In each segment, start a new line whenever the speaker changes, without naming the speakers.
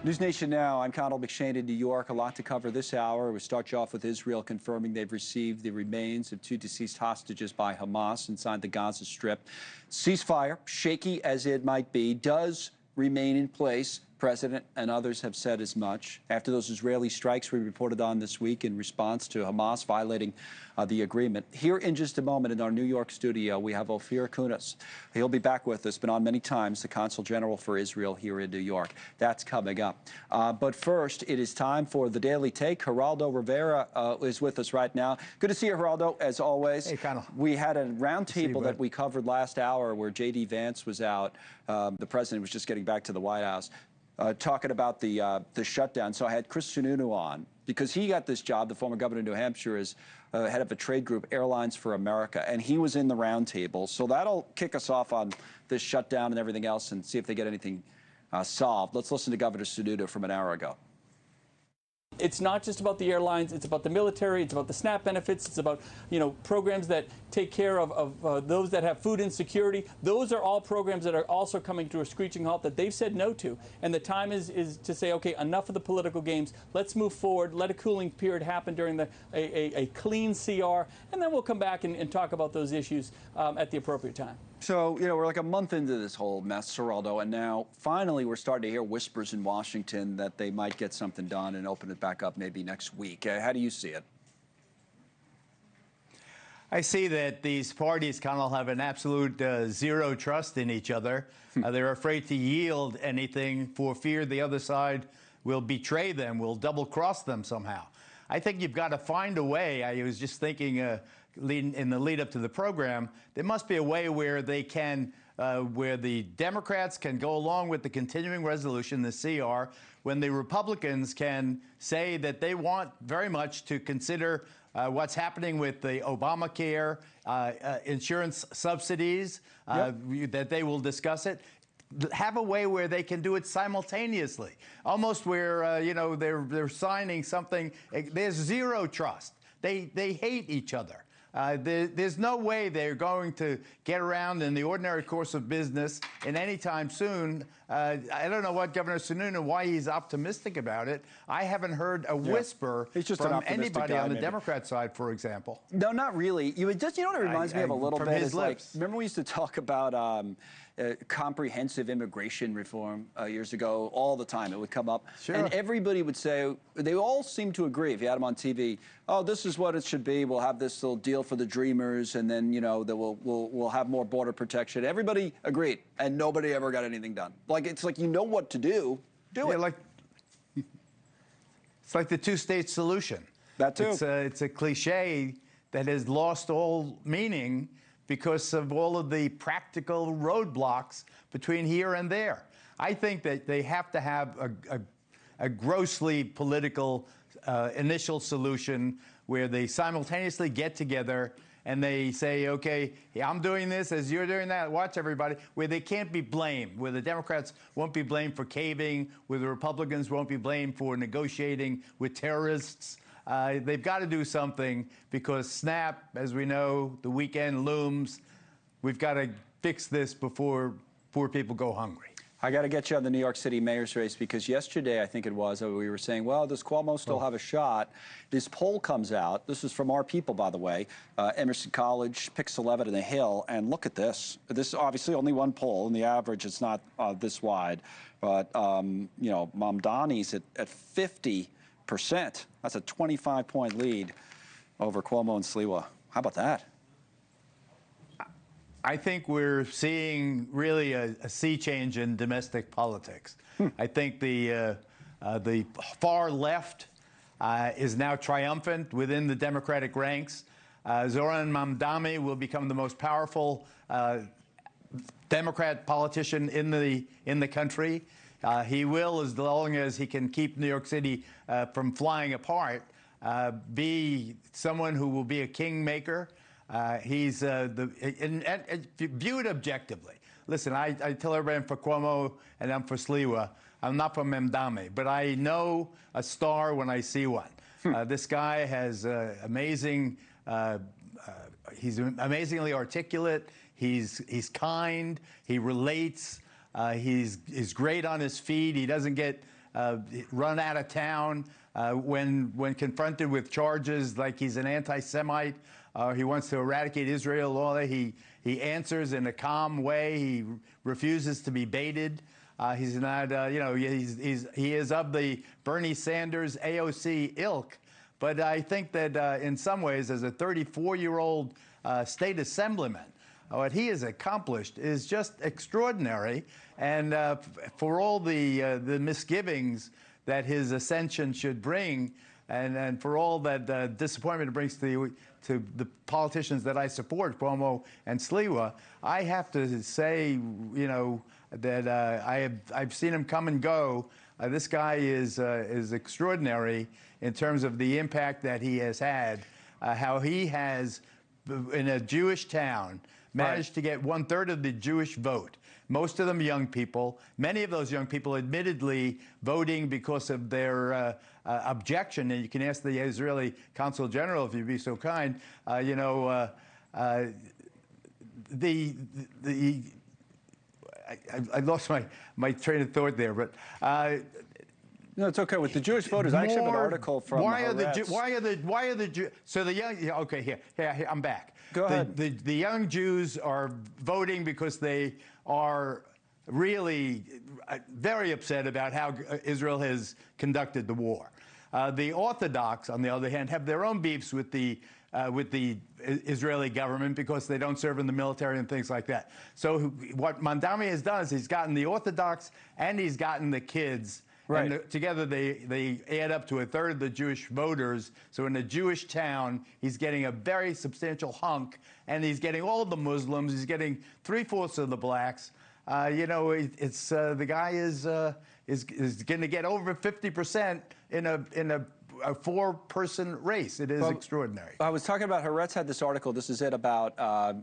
NewsNation Now, I'm Connell McShane in New York. A lot to cover this hour. We start you off with Israel confirming they've received the remains of 2 deceased hostages by Hamas inside the Gaza Strip. Ceasefire, shaky as it might be, does remain in place. President and others have said as much. After those Israeli strikes we reported on this week in response to Hamas violating the agreement. Here in just a moment in our New York studio, we have Ophir Kunis. He'll be back with us, been on many times, the Consul General for Israel here in New York. That's coming up. But first, it is time for the Daily Take. Geraldo Rivera is with us right now. Good to see you, Geraldo, as always.
Hey, Connell.
We had a roundtable that we covered last hour where J.D. Vance was out. The president was just getting back to the White House. Talking about the shutdown. So I had Chris Sununu on because he got this job, the former governor of New Hampshire, as head of a trade group, Airlines for America, and he was in the roundtable. So that'll kick us off on this shutdown and everything else and see if they get anything solved. Let's listen to Governor Sununu from an hour ago.
It's not just about the airlines, it's about the military, it's about the SNAP benefits, it's about, programs that take care of those that have food insecurity. Those are all programs that are also coming to a screeching halt that they've said no to. And the time is to say, okay, enough of the political games. Let's move forward. Let a cooling period happen during a clean CR, and then we'll come back and talk about those issues at the appropriate time.
So, we're like a month into this whole mess, Geraldo, and now finally we're starting to hear whispers in Washington that they might get something done and open it back up maybe next week. How do you see it?
I see that these parties, Connell, have an absolute zero trust in each other. They're afraid to yield anything for fear the other side will betray them, will double-cross them somehow. I think you've got to find a way. I was just thinking in the lead up to the program, there must be a way where they can, where the Democrats can go along with the continuing resolution, the CR, when the Republicans can say that they want very much to consider what's happening with the Obamacare insurance subsidies, that they will discuss it. Have a way where they can do it simultaneously, almost where they're signing something. There's zero trust. They hate each other. There's no way they're going to get around in the ordinary course of business in any time soon. I don't know what Governor Sununu, why he's optimistic about it. I haven't heard a whisper from anybody on the Democrat side, for example.
No, not really. You know what it reminds me of a little bit?
His lips.
Remember we used to talk about comprehensive immigration reform years ago all the time. It would come up.
Sure.
And everybody would say, they all seem to agree, if you had them on TV, oh, this is what it should be. We'll have this little deal for the dreamers, and then, that we'll have more border protection. Everybody agreed, and nobody ever got anything done. It's like you know what to do. Do it.
It's like the two-state solution.
That too.
It's a cliche that has lost all meaning because of all of the practical roadblocks between here and there. I think that they have to have a grossly political initial solution where they simultaneously get together and they say, okay, I'm doing this as you're doing that. Watch everybody. Where they can't be blamed, where the Democrats won't be blamed for caving, where the Republicans won't be blamed for negotiating with terrorists. They've got to do something because SNAP, as we know, the weekend looms. We've got to fix this before poor people go hungry.
I got to get you on the New York City mayor's race because yesterday, I think it was, we were saying, well, does Cuomo still have a shot? This poll comes out. This is from our people, by the way. Emerson College, Pix 11 in the Hill. And look at this. This is obviously only one poll, and the average is not this wide. But, Mamdani's at 50%. That's a 25-point lead over Cuomo and Sliwa. How about that?
I think we're seeing really a sea change in domestic politics. I think the far left is now triumphant within the Democratic ranks. Zohran Mamdani will become the most powerful Democrat politician in the country. He will, as long as he can keep New York City from flying apart, be someone who will be a kingmaker. He's viewed objectively. Listen, I tell everybody I'm for Cuomo and I'm for Sliwa. I'm not for Mamdani, but I know a star when I see one. This guy has amazing. He's amazingly articulate. He's kind. He relates. He's great on his feet. He doesn't get run out of town when confronted with charges like he's an anti-Semite, he wants to eradicate Israel. All that he answers in a calm way. He refuses to be baited. He's not, he is of the Bernie Sanders AOC ilk. But I think that in some ways, as a 34-year-old state assemblyman, what he has accomplished is just extraordinary. And for all the misgivings that his ascension should bring, and for all that disappointment it brings to the politicians that I support, Cuomo and Sliwa, I have to say, that I've seen him come and go. This guy is extraordinary in terms of the impact that he has had, how he has, in a Jewish town, managed to get 1/3 of the Jewish vote. Most of them young people. Many of those young people, admittedly, voting because of their objection. And you can ask the Israeli Consul General, if you'd be so kind. I lost my train of thought there, but.
No, it's okay. With the Jewish voters, I actually have an article from
why are the Jews? So the young. Okay, here, I'm back.
Go ahead.
The young Jews are voting because they are really very upset about how Israel has conducted the war. The Orthodox, on the other hand, have their own beefs with the Israeli government because they don't serve in the military and things like that. So what Mamdani has done is he's gotten the Orthodox and he's gotten the kids.
Right.
And together they add up to 1/3 of the Jewish voters. So in a Jewish town, he's getting a very substantial hunk, and he's getting all the Muslims. He's getting 3/4 of the blacks. The guy is going to get over 50% in a 4-person race. It is extraordinary.
I was talking about, Haaretz had this article, this is it, about,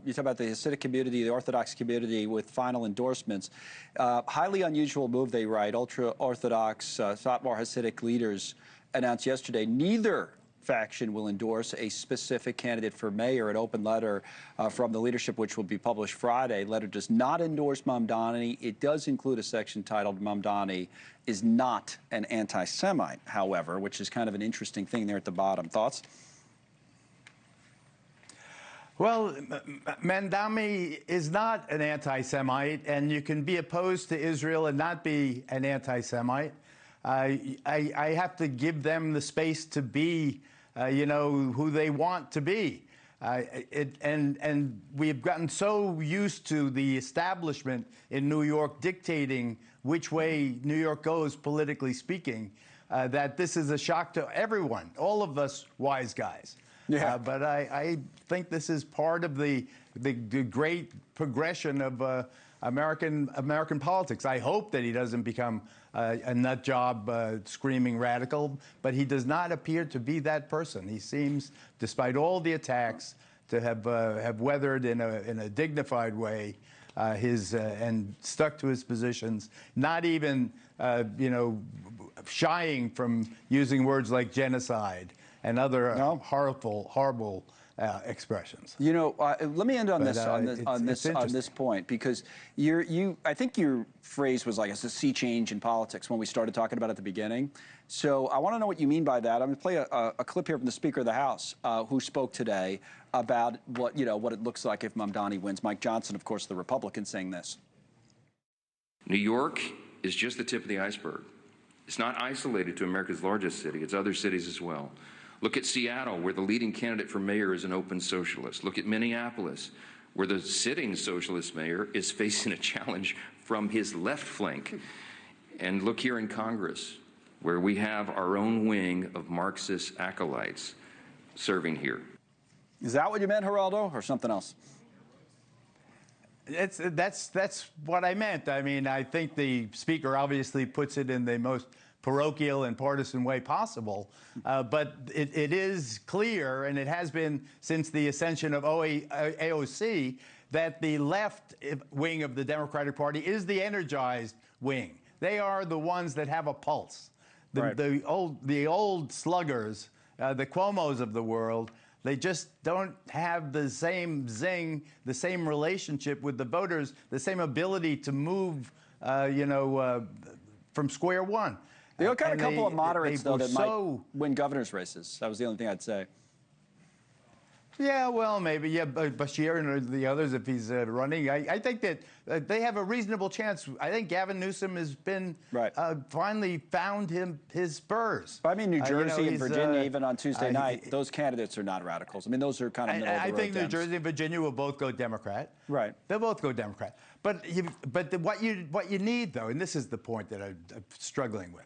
you talk about the Hasidic community, the Orthodox community with final endorsements. Highly unusual move, they write. Ultra-Orthodox Satmar Hasidic leaders announced yesterday neither faction will endorse a specific candidate for mayor. An open letter from the leadership, which will be published Friday. Letter does not endorse Mamdani. It does include a section titled Mamdani is not an anti-Semite, however, which is kind of an interesting thing there at the bottom. Thoughts?
Well, Mamdani is not an anti-Semite, and you can be opposed to Israel and not be an anti-Semite. I have to give them the space to be, who they want to be. And we've gotten so used to the establishment in New York dictating which way New York goes, politically speaking, that this is a shock to everyone, all of us wise guys.
Yeah.
But I think this is part of the great progression of American politics. I hope that he doesn't become a nut job screaming radical, but he does not appear to be that person. He seems, despite all the attacks, to have weathered in a dignified way and stuck to his positions, not even shying from using words like genocide and other horrible expressions.
Let me end on this point, because I think your phrase was like it's a sea change in politics when we started talking about it at the beginning. So I want to know what you mean by that. I'm going to play a clip here from the Speaker of the House, who spoke today about what it looks like if Mamdani wins. Mike Johnson, of course, the Republican, saying this.
New York is just the tip of the iceberg. It's not isolated to America's largest city. It's other cities as well. Look at Seattle, where the leading candidate for mayor is an open socialist. Look at Minneapolis, where the sitting socialist mayor is facing a challenge from his left flank. And look here in Congress, where we have our own wing of Marxist acolytes serving here.
Is that what you meant, Geraldo, or something else?
That's what I meant. I mean, I think the Speaker obviously puts it in the most parochial and partisan way possible. But it is clear, and it has been since the ascension of AOC, that the left wing of the Democratic Party is the energized wing. They are the ones that have a pulse. The old sluggers, the Cuomos of the world, they just don't have the same zing, the same relationship with the voters, the same ability to move, from square one.
They got a
And
couple of moderates, though,
were
that might win governor's races. That was the only thing I'd say.
Yeah, well, maybe. Yeah, Bashir and the others, if he's running. I think that they have a reasonable chance. I think Gavin Newsom has been finally found his spurs.
But I mean, New Jersey and Virginia, even on Tuesday night, those candidates are not radicals. I mean, those are kind of middle of the road.
I think New Jersey and Virginia will both go Democrat.
Right.
They'll both go Democrat. But what you need, though, and this is the point that I'm struggling with.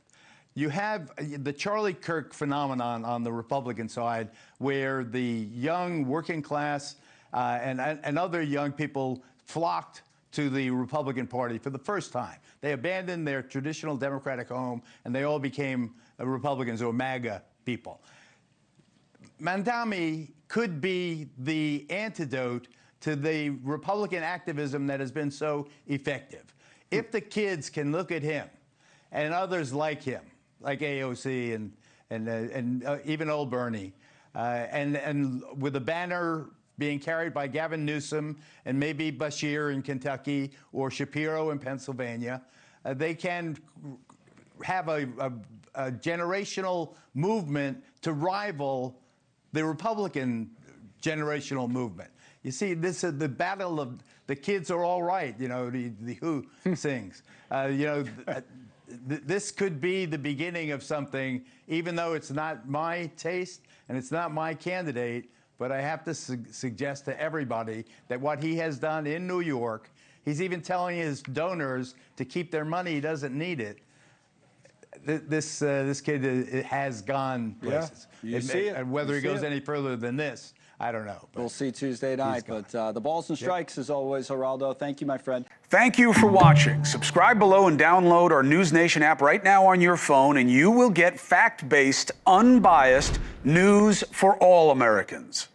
You have the Charlie Kirk phenomenon on the Republican side, where the young working class and other young people flocked to the Republican Party for the first time. They abandoned their traditional Democratic home, and they all became Republicans or MAGA people. Mamdani could be the antidote to the Republican activism that has been so effective. If the kids can look at him and others like him, like AOC and even old Bernie, and with a banner being carried by Gavin Newsom and maybe Bashir in Kentucky or Shapiro in Pennsylvania, they can have a generational movement to rival the Republican generational movement. You see, this is the battle of the kids are all right, you know, the Who sings. This could be the beginning of something, even though it's not my taste and it's not my candidate, but I have to suggest to everybody that what he has done in New York, he's even telling his donors to keep their money, he doesn't need it. This kid has gone places.
Yeah, you see it.
And whether he goes any further than this, I don't know.
We'll see Tuesday night. But the balls and strikes, as always, Geraldo. Thank you, my friend.
Thank you for watching. Subscribe below and download our NewsNation app right now on your phone, and you will get fact-based, unbiased news for all Americans.